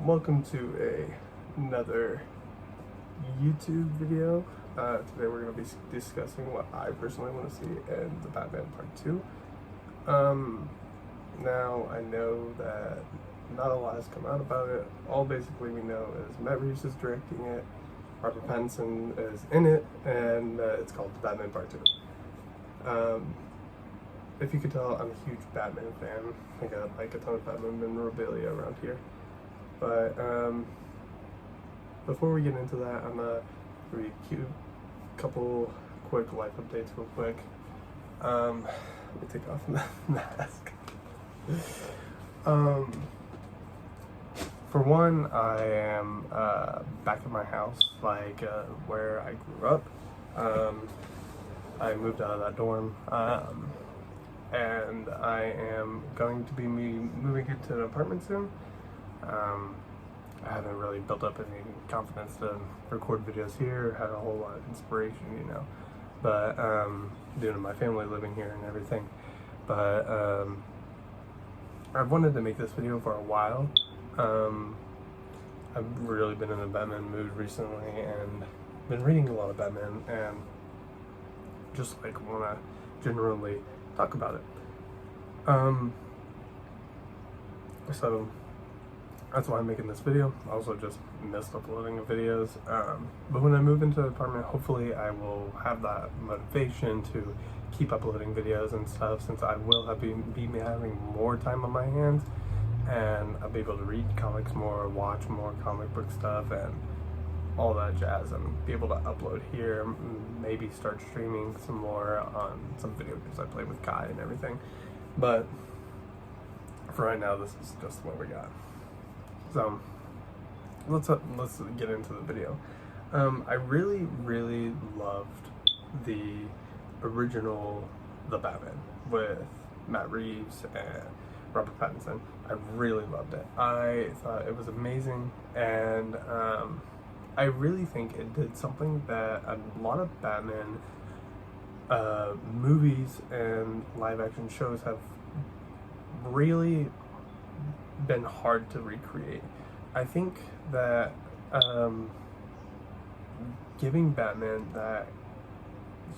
welcome to another YouTube video. Today we're going to be discussing what I personally want to see in the Batman Part 2. Now I know that not a lot has come out about it. All basically we know is Matt Reeves is directing it, Robert Pattinson is in it, and it's called The Batman Part 2. If you could tell, I'm a huge Batman fan. I got like a ton of Batman memorabilia around here. But before we get into that, I'm gonna read a couple quick life updates real quick. Let me take off the mask. For one, I am back at my house, like where I grew up. I moved out of that dorm, and I am going to be moving into an apartment soon. I haven't really built up any confidence to record videos here, had a whole lot of inspiration, you know, but due to my family living here and everything. But I've wanted to make this video for a while. I've really been in a Batman mood recently and been reading a lot of Batman and just like want to generally talk about it. So that's why I'm making this video. I also just missed uploading the videos. But when I move into the apartment, hopefully I will have that motivation to keep uploading videos and stuff, since I will be having more time on my hands, and I'll be able to read comics more, watch more comic book stuff, and all that jazz, and be able to upload here, maybe start streaming some more on some video games I play with Kai and everything. But for right now, this is just what we got. So let's get into the video. I really loved the original The Batman with Matt Reeves and Robert Pattinson. I really loved it. I thought it was amazing, and I really think it did something that a lot of Batman movies and live action shows have really been hard to recreate. I think that giving Batman that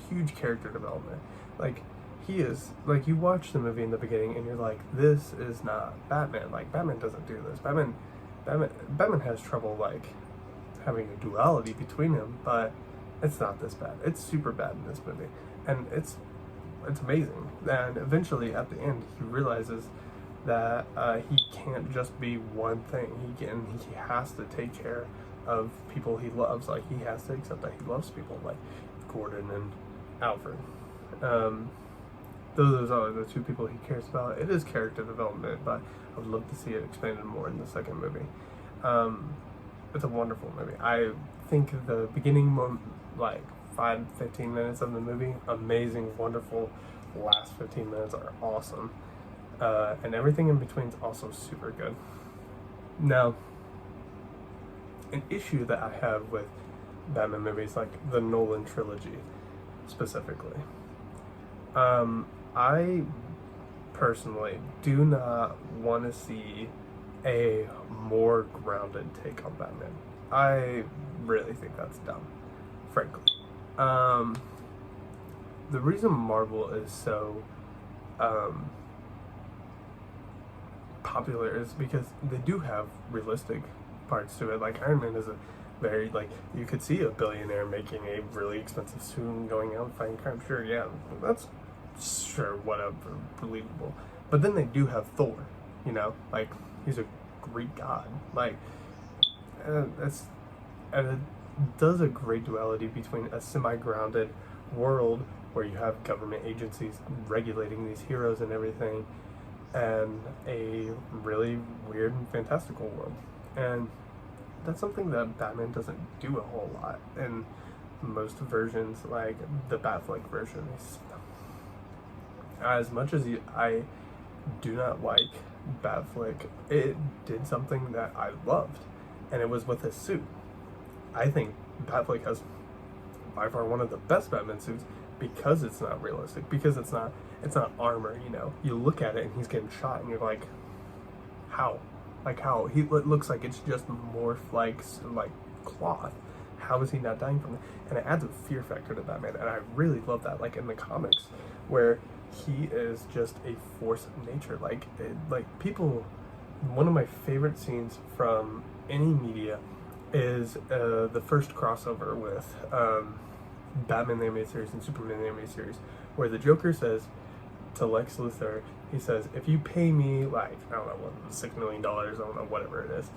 huge character development, like he is, like you watch the movie in the beginning and you're like, this is not Batman. Like Batman doesn't do this. Batman has trouble like having a duality between him, but it's not this bad. It's super bad in this movie, and it's amazing. And eventually, at the end, he realizes that he can't just be one thing. He has to take care of people he loves. Like he has to accept that he loves people, like Gordon and Alfred. Those are the two people he cares about. It is character development, but I would love to see it expanded more in the second movie. It's a wonderful movie. I think the beginning, like 15 minutes of the movie, amazing, wonderful. The last 15 minutes are awesome. And everything in between is also super good. Now, an issue that I have with Batman movies, like the Nolan trilogy specifically, I personally do not want to see a more grounded take on Batman. I really think that's dumb, frankly. The reason Marvel is so popular is because they do have realistic parts to it. Like Iron Man is a very, like, you could see a billionaire making a really expensive suit and going out and fighting crime. Sure, yeah, that's sure, whatever, believable. But then they do have Thor, you know, like he's a Greek god. Like and it does a great duality between a semi-grounded world where you have government agencies regulating these heroes and everything, and a really weird and fantastical world. And that's something that Batman doesn't do a whole lot in most versions. Like the Batfleck version, as much as I do not like Batfleck, it did something that I loved, and it was with his suit. I think Batfleck has by far one of the best Batman suits, because it's not realistic, because it's not armor, you know. You look at it and he's getting shot and you're like, how? Like how he looks like it's just morphed like cloth. How is he not dying from it? And it adds a fear factor to Batman, and I really love that. Like in the comics, where he is just a force of nature. Like people. One of my favorite scenes from any media is the first crossover with Batman the Animated Series and Superman the Animated Series, where the Joker says to Lex Luthor, he says, if you pay me like, I don't know, what, $6 million, I don't know, whatever it is,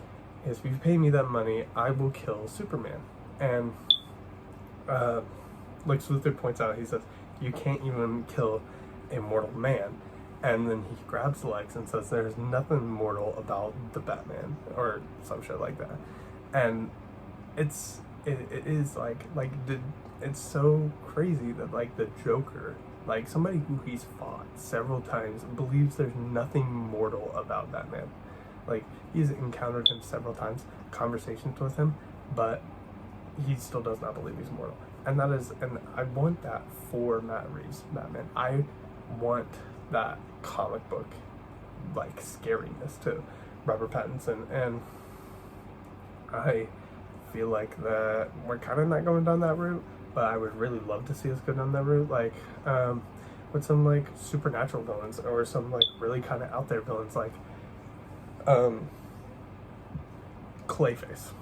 if you pay me that money, I will kill Superman. And Lex Luthor points out, he says, you can't even kill a mortal man. And then he grabs Lex and says, there's nothing mortal about the Batman, or some shit like that. And it is it's so crazy that like the Joker, like somebody who he's fought several times, believes there's nothing mortal about Batman. Like he's encountered him several times, conversations with him, but he still does not believe he's mortal. And I want that for Matt Reeves' Batman. I want that comic book like scariness to Robert Pattinson, and I feel like that we're kind of not going down that route, but I would really love to see us go down that route, like with some like supernatural villains or some like really kind of out there villains, like Clayface.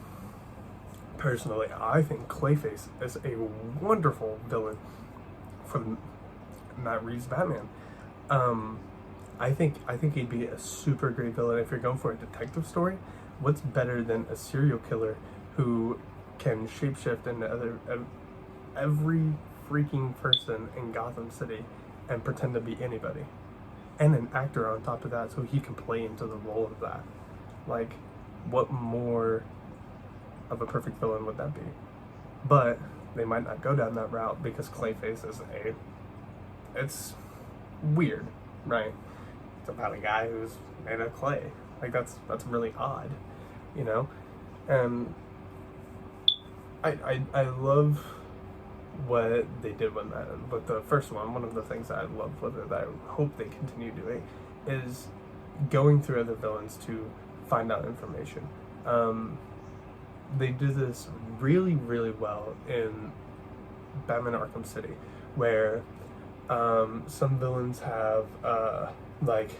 Personally, I think Clayface is a wonderful villain from Matt Reeves' Batman. I think he'd be a super great villain if you're going for a detective story. What's better than a serial killer who can shapeshift into every freaking person in Gotham City and pretend to be anybody, and an actor on top of that, so he can play into the role of that. Like, what more of a perfect villain would that be? But they might not go down that route because Clayface is it's weird, right? It's about a guy who's made of clay. Like that's really odd, you know? And I love what they did with that. But the first one of the things that I love with it, that I hope they continue doing, is going through other villains to find out information. They do this really, really well in Batman Arkham City, where some villains have like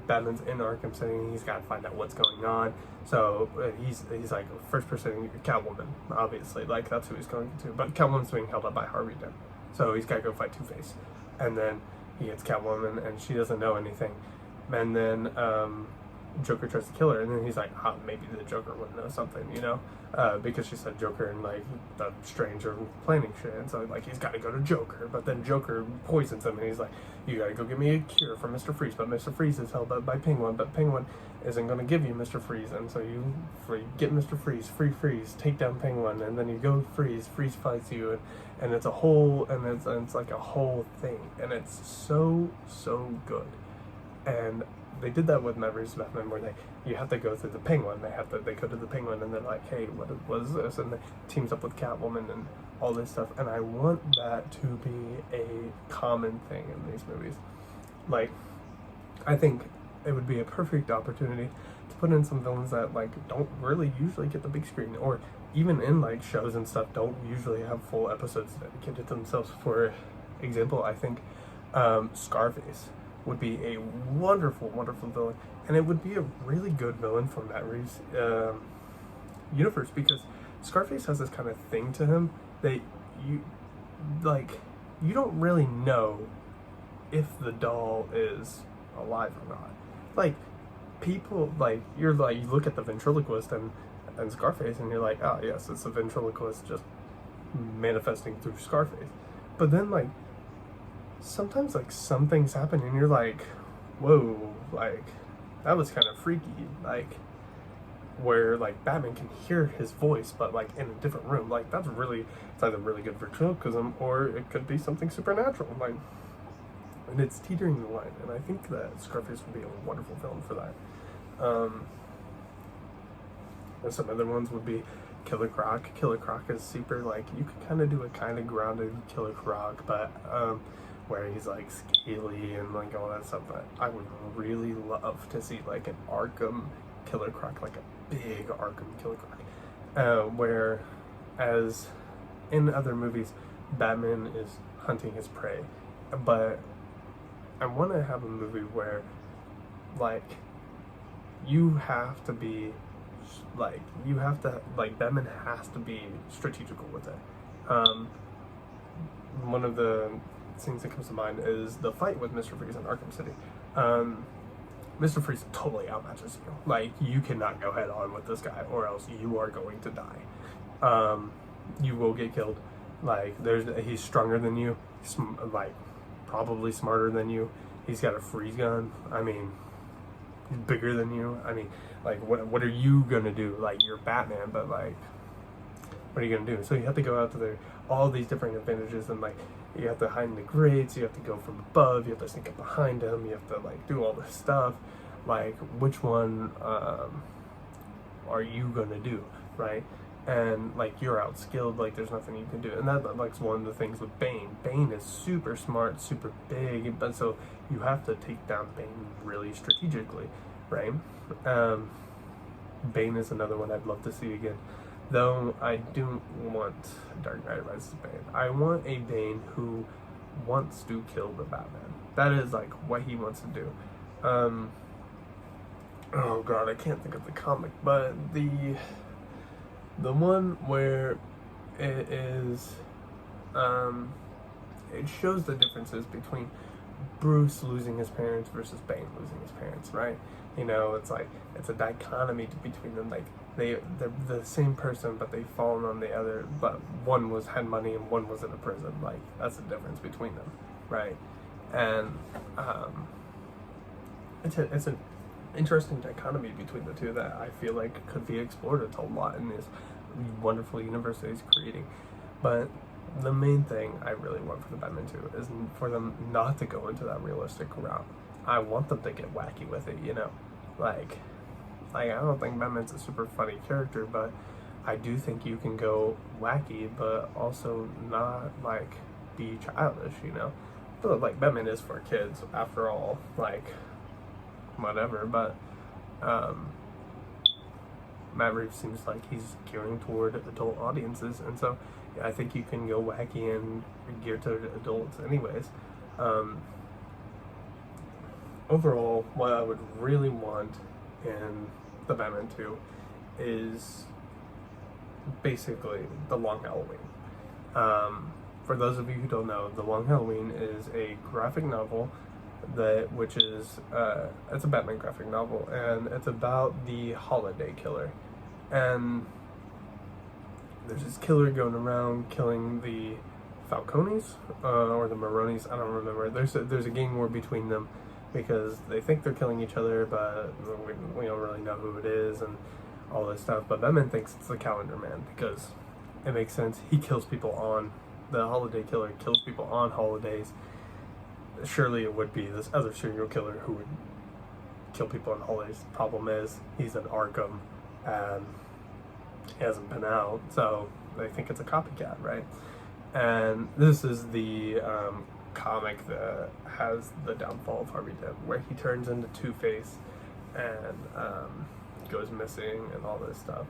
Batman's in Arkham City and he's got to find out what's going on. So he's like first person Catwoman, obviously, like that's who he's going to. But Catwoman's being held up by Harvey Dent, so he's got to go fight Two-Face. And then he gets Catwoman and she doesn't know anything. And then Joker tries to kill her, and then he's like, maybe the Joker would know something, you know, because she said Joker and like the Stranger planning shit, and so like he's got to go to Joker, but then Joker poisons him, and he's like, you gotta go get me a cure for Mr. Freeze, but Mr. Freeze is held up by Penguin, but Penguin isn't gonna give you Mr. Freeze, and so you get Mr. Freeze, free Freeze, take down Penguin, and then you go Freeze fights you, and it's a whole, and it's like a whole thing, and it's so good. And they did that with Matt Reeves' Batman, where you have to go through the Penguin. They go to the Penguin and they're like, hey, what is this? And they teams up with Catwoman and all this stuff. And I want that to be a common thing in these movies. Like, I think it would be a perfect opportunity to put in some villains that like don't really usually get the big screen, or even in like shows and stuff don't usually have full episodes dedicated to themselves. For example, I think Scarface would be a wonderful villain, and it would be a really good villain from Matt Reeves' universe, because Scarface has this kind of thing to him that you don't really know if the doll is alive or not. Like, people, like, you look at the ventriloquist and Scarface, and you're like, oh yes, it's a ventriloquist just manifesting through Scarface. But then like sometimes like some things happen and you're like, whoa, like that was kind of freaky, like where like Batman can hear his voice but like in a different room. Like it's either really good ventriloquism or it could be something supernatural, like, and it's teetering the line. And I think that Scarface would be a wonderful villain for that. And some other ones would be Killer Croc. Killer Croc is super, like, you could kind of do a kind of grounded Killer Croc, but where he's like scaly and like all that stuff. But I would really love to see like an Arkham Killer Croc, like a big Arkham Killer Croc. Whereas in other movies, Batman is hunting his prey. But I want to have a movie where, like, Batman has to be strategical with it. One of the things that comes to mind is the fight with Mr. Freeze in Arkham City. Mr. Freeze totally outmatches you. Like, you cannot go head on with this guy, or else you are going to die. You will get killed. Like, he's stronger than you. He's, like, probably smarter than you. He's got a freeze gun. I mean, he's bigger than you. I mean, like, what are you gonna do? Like, you're Batman, but like, what are you gonna do? So you have to go out to all these different advantages, and like, you have to hide in the grates, you have to go from above, you have to sneak up behind him, you have to like do all this stuff. Like, which one are you gonna do, right? And like, you're outskilled, like there's nothing you can do. And that like one of the things with Bane. Bane is super smart, super big, but so you have to take down Bane really strategically, right? Bane is another one I'd love to see again. Though I don't want Dark Knight Rises Bane. I want a Bane who wants to kill the Batman. That is like what he wants to do. Oh god, I can't think of the comic, but the one where it is, it shows the differences between Bruce losing his parents versus Bane losing his parents, right? You know, it's like, it's a dichotomy between them. Like, they're the same person, but they've fallen on the other, but one had money and one was in a prison. Like, that's the difference between them, right? And it's an interesting dichotomy between the two that I feel like could be explored a lot in this wonderful universe that he's creating. But the main thing I really want for the Batman 2 is for them not to go into that realistic route. I want them to get wacky with it, you know? Like I don't think Batman's a super funny character, but I do think you can go wacky, but also not, like, be childish, you know? But, like, Batman is for kids, after all, like, whatever, but, Matt Reeves seems like he's gearing toward adult audiences, and so I think you can go wacky and gear to adults anyways. Overall, what I would really want in the Batman 2 is basically The Long Halloween. For those of you who don't know, The Long Halloween is a graphic novel which is it's a Batman graphic novel, and it's about the Holiday Killer. And there's this killer going around killing the Falcones or the Maronis. I don't remember. There's a gang war between them because they think they're killing each other, but we don't really know who it is and all this stuff. But Batman thinks it's the Calendar Man because it makes sense. He kills people on the Holiday Killer kills people on holidays. Surely it would be this other serial killer who would kill people on holidays. The problem is he's in Arkham and he hasn't been out, so they think it's a copycat, right? And this is the comic that has the downfall of Harvey Dent, where he turns into Two-Face and goes missing and all this stuff.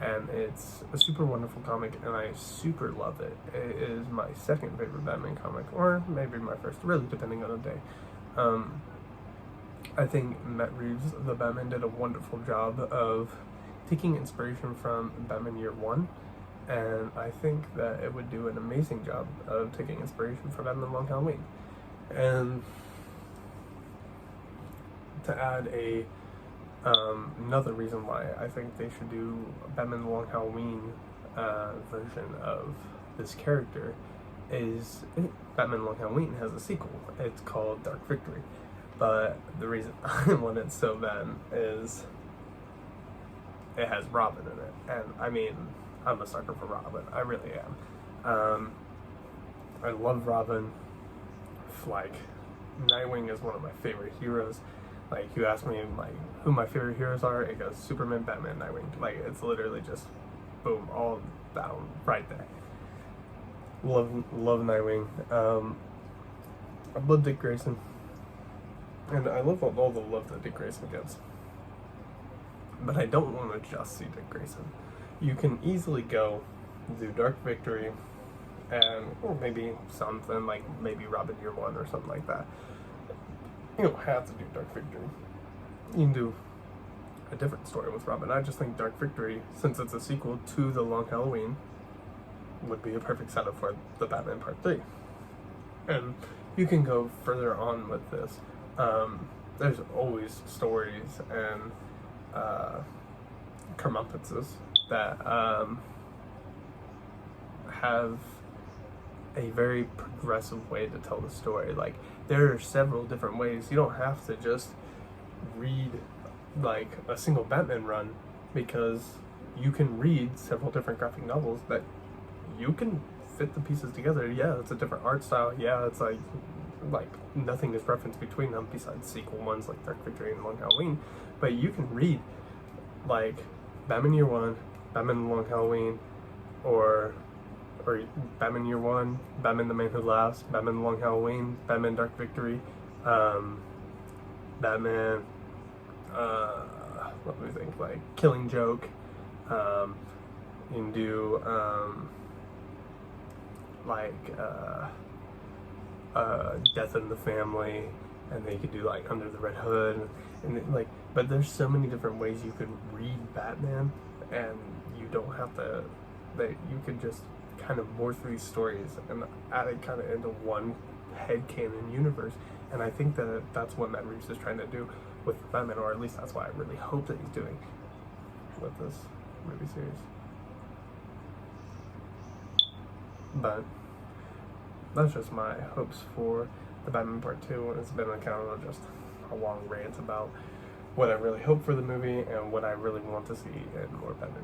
And it's a super wonderful comic, and I super love it. It is my second favorite Batman comic, or maybe my first, really depending on the day. I think Matt Reeves, the Batman, did a wonderful job of taking inspiration from Batman Year One, and I think that it would do an amazing job of taking inspiration from Batman Long Halloween. And to add another reason why I think they should do a Batman Long Halloween version of this character is Batman Long Halloween has a sequel. It's called Dark Victory. But the reason I want it so bad is it has Robin in it. And I mean, I'm a sucker for Robin. I really am. I love Robin. Like, Nightwing is one of my favorite heroes. Like, you ask me, like, who my favorite heroes are, it goes Superman, Batman, Nightwing. Like, it's literally just, boom, all down right there. Love Nightwing. I love Dick Grayson. And I love all the love that Dick Grayson gets. But I don't want to just see Dick Grayson. You can easily go do Dark Victory, and or maybe something like maybe Robin Year One or something like that. You don't have to do Dark Victory. You can do a different story with Robin. I just think Dark Victory, since it's a sequel to The Long Halloween, would be a perfect setup for the Batman Part 3. And you can go further on with this. There's always stories and comeuppance that have a very progressive way to tell the story. Like, there are several different ways. You don't have to just read like a single Batman run, because you can read several different graphic novels that you can fit the pieces together. Yeah, it's a different art style. Yeah, it's like nothing is referenced between them besides sequel ones like Dark Victory and Long Halloween. But you can read like Batman Year One, Batman The Long Halloween, or Batman Year One, Batman The Man Who Laughs, Batman The Long Halloween, Batman Dark Victory, Batman, what do we think, like Killing Joke, you can do Death in the Family, and then you could do like Under the Red Hood, and like, but there's so many different ways you could read Batman, and you don't have to, that you could just kind of morph these stories and add it kind of into one headcanon universe. And I think that that's what Matt Reeves is trying to do with Batman, or at least that's what I really hope that he's doing with this movie series. But that's just my hopes for the Batman Part 2. It's been a kind of just a long rant about what I really hope for the movie and what I really want to see in more Batman